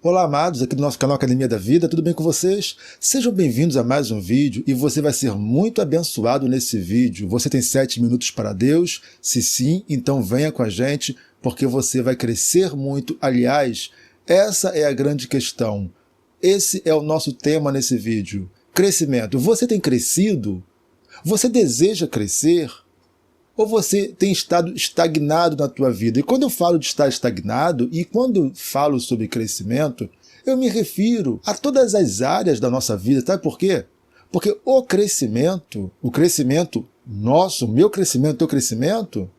Olá, amados, aqui do nosso canal Academia da Vida, tudo bem com vocês? Sejam bem-vindos a mais um vídeo e você vai ser muito abençoado nesse vídeo. Você tem 7 minutos para Deus? Se sim, então venha com a gente, porque você vai crescer muito. Aliás, essa é a grande questão. Esse é o nosso tema nesse vídeo. Crescimento. Você tem crescido? Você deseja crescer? Ou você tem estado estagnado na tua vida? E quando eu falo de estar estagnado, e quando falo sobre crescimento, eu me refiro a todas as áreas da nossa vida. Sabe por quê? Porque o crescimento nosso, o meu crescimento, o teu crescimento,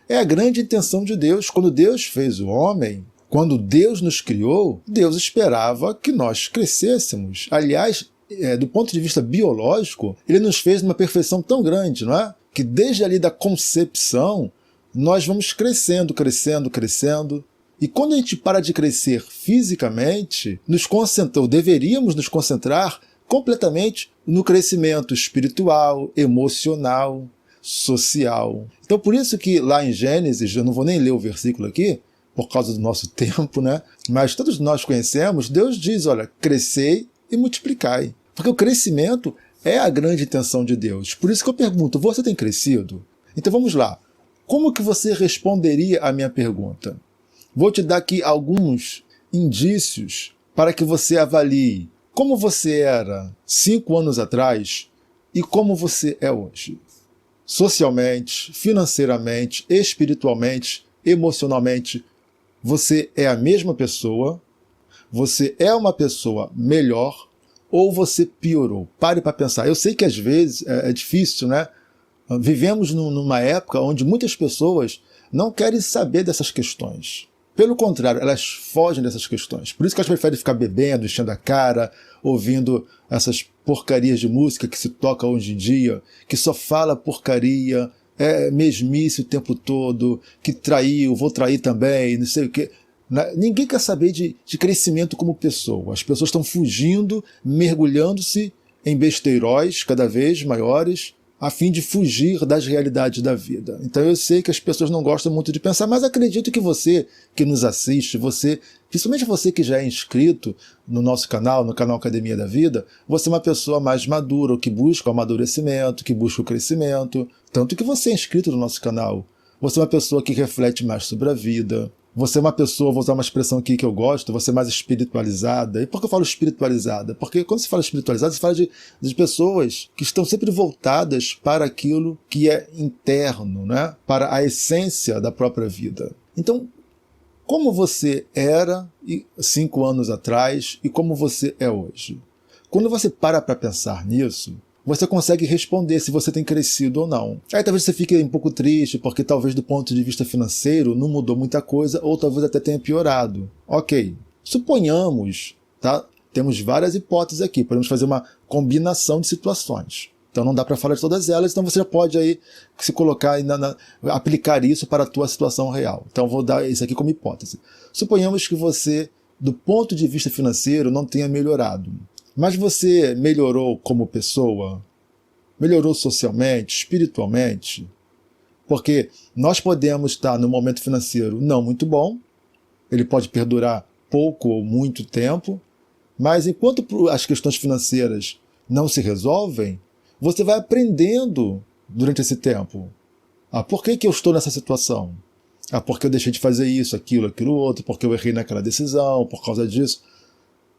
é a grande intenção de Deus. Quando Deus fez o homem, quando Deus nos criou, Deus esperava que nós crescêssemos. Aliás, do ponto de vista biológico, Ele nos fez numa perfeição tão grande, não é? Que desde ali da concepção, nós vamos crescendo. E quando a gente para de crescer fisicamente, deveríamos nos concentrar completamente no crescimento espiritual, emocional, social. Então por isso que lá em Gênesis, eu não vou nem ler o versículo aqui, por causa do nosso tempo, né? Mas todos nós conhecemos, Deus diz, olha, crescei e multiplicai. Porque o crescimento é a grande intenção de Deus. Por isso que eu pergunto, você tem crescido? Então vamos lá. Como que você responderia à minha pergunta? Vou te dar aqui alguns indícios para que você avalie como você era 5 anos atrás e como você é hoje. Socialmente, financeiramente, espiritualmente, emocionalmente, você é a mesma pessoa? Você é uma pessoa melhor? Ou você piorou? Pare para pensar. Eu sei que às vezes é difícil, né? Vivemos numa época onde muitas pessoas não querem saber dessas questões. Pelo contrário, elas fogem dessas questões. Por isso que elas preferem ficar bebendo, enchendo a cara, ouvindo essas porcarias de música que se toca hoje em dia, que só fala porcaria, é mesmice o tempo todo, que traiu, vou trair também, não sei o quê. Ninguém quer saber de crescimento como pessoa. As pessoas estão fugindo, mergulhando-se em besteiróis cada vez maiores, a fim de fugir das realidades da vida. Então eu sei que as pessoas não gostam muito de pensar, mas acredito que você que nos assiste, principalmente você que já é inscrito no nosso canal, no canal Academia da Vida, você é uma pessoa mais madura, que busca o amadurecimento, que busca o crescimento. Tanto que você é inscrito no nosso canal. Você é uma pessoa que reflete mais sobre a vida. Você é uma pessoa, vou usar uma expressão aqui que eu gosto, você é mais espiritualizada. E por que eu falo espiritualizada? Porque quando se fala espiritualizada, se fala de pessoas que estão sempre voltadas para aquilo que é interno, né? Para a essência da própria vida. Então, como você era 5 anos atrás e como você é hoje? Quando você para pensar nisso, você consegue responder se você tem crescido ou não. Aí talvez você fique um pouco triste, porque talvez do ponto de vista financeiro não mudou muita coisa, ou talvez até tenha piorado. Ok, suponhamos, tá? Temos várias hipóteses aqui, podemos fazer uma combinação de situações. Então não dá para falar de todas elas, então você já pode aí se colocar, aplicar isso para a tua situação real. Então vou dar isso aqui como hipótese. Suponhamos que você, do ponto de vista financeiro, não tenha melhorado. Mas você melhorou como pessoa? Melhorou socialmente, espiritualmente? Porque nós podemos estar no momento financeiro não muito bom, ele pode perdurar pouco ou muito tempo, mas enquanto as questões financeiras não se resolvem, você vai aprendendo durante esse tempo. Por que eu estou nessa situação? Porque eu deixei de fazer isso, aquilo outro, porque eu errei naquela decisão, por causa disso.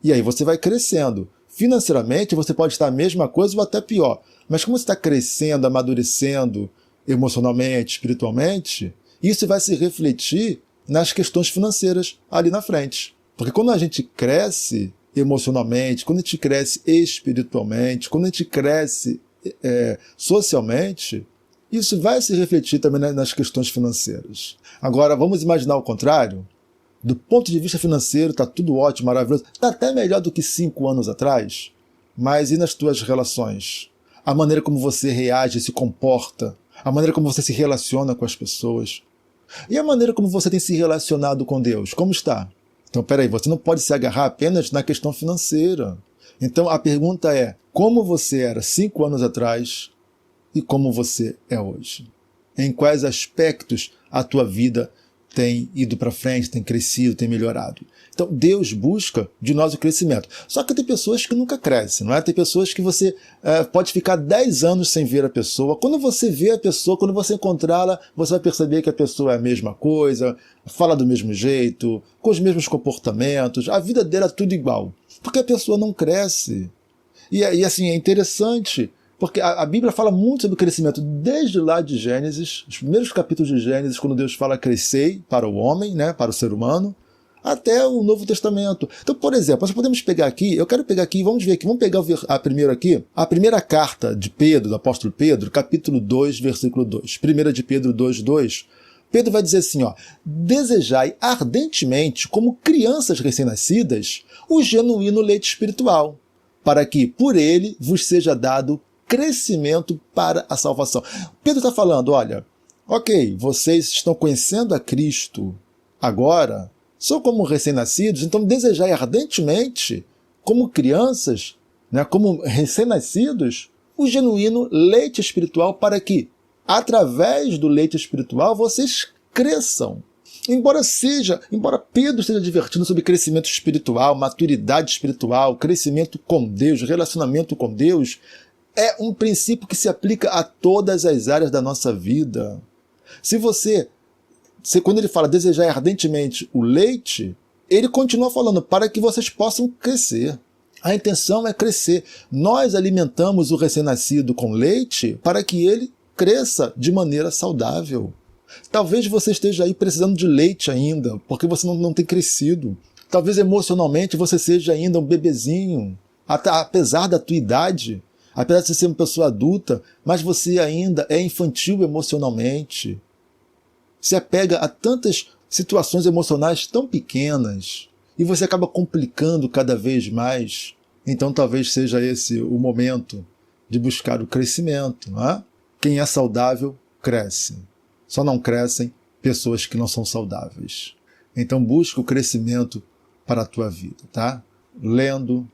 E aí você vai crescendo. Financeiramente, você pode estar a mesma coisa ou até pior. Mas como você está crescendo, amadurecendo emocionalmente, espiritualmente, isso vai se refletir nas questões financeiras ali na frente. Porque quando a gente cresce emocionalmente, quando a gente cresce espiritualmente, quando a gente cresce socialmente, isso vai se refletir também nas questões financeiras. Agora, vamos imaginar o contrário? Do ponto de vista financeiro, está tudo ótimo, maravilhoso, está até melhor do que 5 anos atrás, mas e nas tuas relações? A maneira como você reage, se comporta, a maneira como você se relaciona com as pessoas, e a maneira como você tem se relacionado com Deus, como está? Então, peraí, você não pode se agarrar apenas na questão financeira. Então, a pergunta é, como você era 5 anos atrás e como você é hoje? Em quais aspectos a tua vida tem ido para frente, tem crescido, tem melhorado. Então Deus busca de nós o crescimento. Só que tem pessoas que nunca crescem, não é? Tem pessoas que você pode ficar 10 anos sem ver a pessoa. Quando você vê a pessoa, quando você encontrá-la, você vai perceber que a pessoa é a mesma coisa, fala do mesmo jeito, com os mesmos comportamentos, a vida dela é tudo igual. Porque a pessoa não cresce. E assim, é interessante, porque a Bíblia fala muito sobre o crescimento, desde lá de Gênesis, os primeiros capítulos de Gênesis, quando Deus fala crescer para o homem, né, para o ser humano, até o Novo Testamento. Então, por exemplo, nós podemos pegar aqui, eu quero pegar aqui, vamos ver aqui, vamos pegar a primeira carta de Pedro, do apóstolo Pedro, capítulo 2, versículo 2. 1 de Pedro 2, 2. Pedro vai dizer assim, ó, desejai ardentemente, como crianças recém-nascidas, o genuíno leite espiritual, para que, por ele, vos seja dado crescimento para a salvação. Pedro está falando, olha, ok, vocês estão conhecendo a Cristo agora, são como recém-nascidos, então desejai ardentemente, como crianças, né, como recém-nascidos, o genuíno leite espiritual para que, através do leite espiritual, vocês cresçam. Embora Pedro esteja divertindo sobre crescimento espiritual, maturidade espiritual, crescimento com Deus, relacionamento com Deus, é um princípio que se aplica a todas as áreas da nossa vida. Quando ele fala desejar ardentemente o leite, ele continua falando para que vocês possam crescer. A intenção é crescer. Nós alimentamos o recém-nascido com leite para que ele cresça de maneira saudável. Talvez você esteja aí precisando de leite ainda, porque você não tem crescido. Talvez emocionalmente você seja ainda um bebezinho, apesar da tua idade, apesar de você ser uma pessoa adulta, mas você ainda é infantil emocionalmente. Se apega a tantas situações emocionais tão pequenas e você acaba complicando cada vez mais. Então talvez seja esse o momento de buscar o crescimento. Não é? Quem é saudável, cresce. Só não crescem pessoas que não são saudáveis. Então busca o crescimento para a tua vida, tá? Lendo,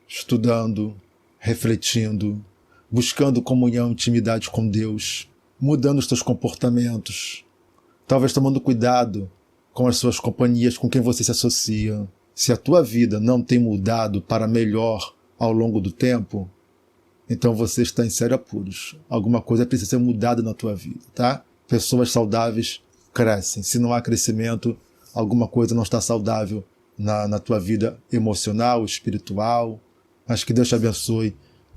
estudando, refletindo, buscando comunhão, intimidade com Deus, mudando os teus comportamentos, talvez tomando cuidado com as suas companhias, com quem você se associa. Se a tua vida não tem mudado para melhor ao longo do tempo, então você está em sérios apuros. Alguma coisa precisa ser mudada na tua vida, tá? Pessoas saudáveis crescem. Se não há crescimento, alguma coisa não está saudável na tua vida emocional, espiritual. Mas que Deus te abençoe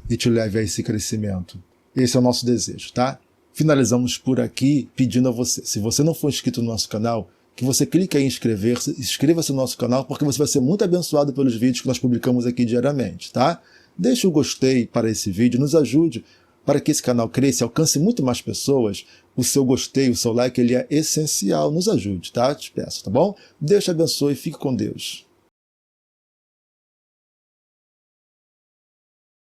e te leve a esse crescimento. Esse é o nosso desejo, tá? Finalizamos por aqui pedindo a você, se você não for inscrito no nosso canal, que você clique aí em inscrever-se, inscreva-se no nosso canal, porque você vai ser muito abençoado pelos vídeos que nós publicamos aqui diariamente, tá? Deixe o gostei para esse vídeo, nos ajude para que esse canal cresça e alcance muito mais pessoas. O seu gostei, o seu like, ele é essencial, nos ajude, tá? Te peço, tá bom? Deus te abençoe e fique com Deus.